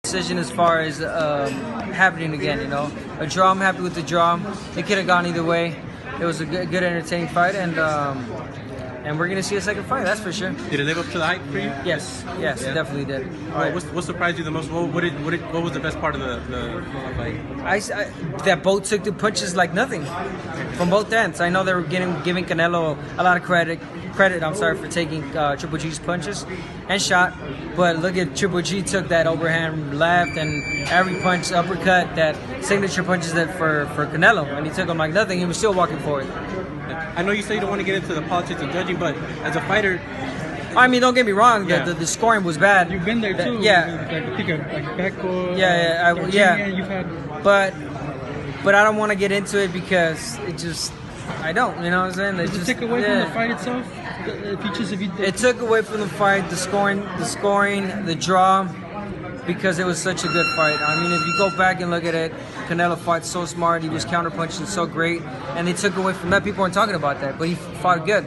decision as far as happening again. You know, a draw. I'm happy with the draw. It could have gone either way. It was a good entertaining fight, and we're gonna see a second fight. That's for sure. Did it live up to the hype for you? Yes, yeah. It definitely did. What surprised you the most? What was the best part of the fight? That both took the punches like nothing from both ends. I know they were giving Canelo a lot of credit. I'm sorry for taking Triple G's punches and shot, but look at Triple G took that overhand left and every punch uppercut, that signature punches that for Canelo, and he took them like nothing. He was still walking forward. I know you say you don't want to get into the politics of judging, but as a fighter, I mean, don't get me wrong. The scoring was bad. You've been there too. Yeah. I think like Becco. Yeah. You've had. But I don't want to get into it because it just. I don't. You know what I'm saying? Does it take away from the fight itself? It took away from the fight, the scoring, the draw, because it was such a good fight. I mean, if you go back and look at it, Canelo fought so smart. He was counterpunching so great, and they took away from that. People weren't talking about that, but he fought good.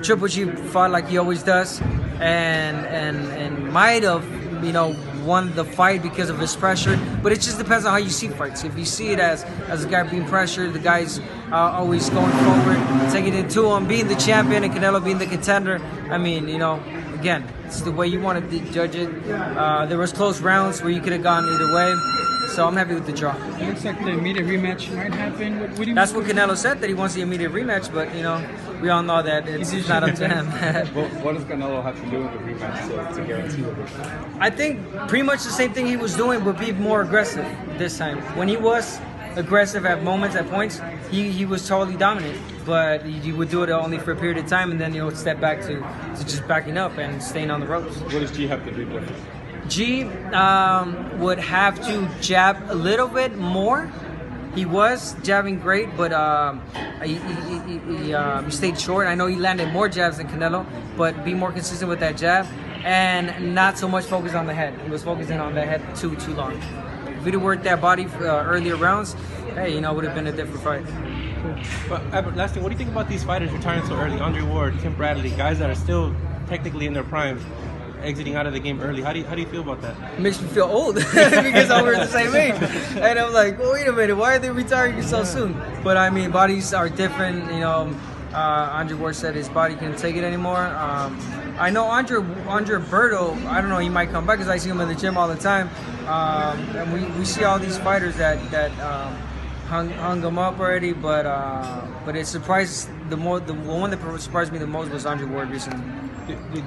Triple G fought like he always does, and might have, won the fight because of his pressure. But it just depends on how you see fights. If you see it as a guy being pressured, the guy's always going forward, taking it to him, being the champion, and Canelo being the contender. I mean, again, it's the way you want to judge it. There was close rounds where you could have gone either way. So I'm happy with the draw. It looks like the immediate rematch might happen. That's what Canelo said, that he wants the immediate rematch, but we all know that it's not up to him. What does Canelo have to do in the rematch to guarantee it? I think pretty much the same thing he was doing, but be more aggressive this time. When he was aggressive at moments, at points, he was totally dominant, but he would do it only for a period of time, and then he would step back to just backing up and staying on the ropes. What does G have to do different? G would have to jab a little bit more. He was jabbing great, but he stayed short. I know he landed more jabs than Canelo, but be more consistent with that jab and not so much focus on the head. He was focusing on the head too long. If he'd have worked that body earlier rounds, hey, it would have been a different fight. But last thing, what do you think about these fighters retiring so early? Andre Ward, Tim Bradley, guys that are still technically in their primes, exiting out of the game early. How do you feel about that? It makes me feel old because we're the same age, and I'm like, well, wait a minute, why are they retiring so soon? But I mean, bodies are different. Andre Ward said his body can't take it anymore. I know Andre Berto, I don't know, he might come back because I see him in the gym all the time. And we see all these fighters that hung him up already, but it surprised the one that surprised me the most was Andre Ward recently.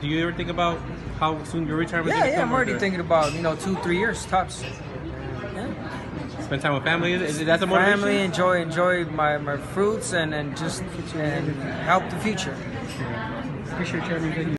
Do you ever think about how soon your retirement? Yeah, I'm already thinking about 2-3 years tops. Yeah. Spend time with family. Is that the motivation? Family, enjoy my fruits and help the future. Appreciate you having me.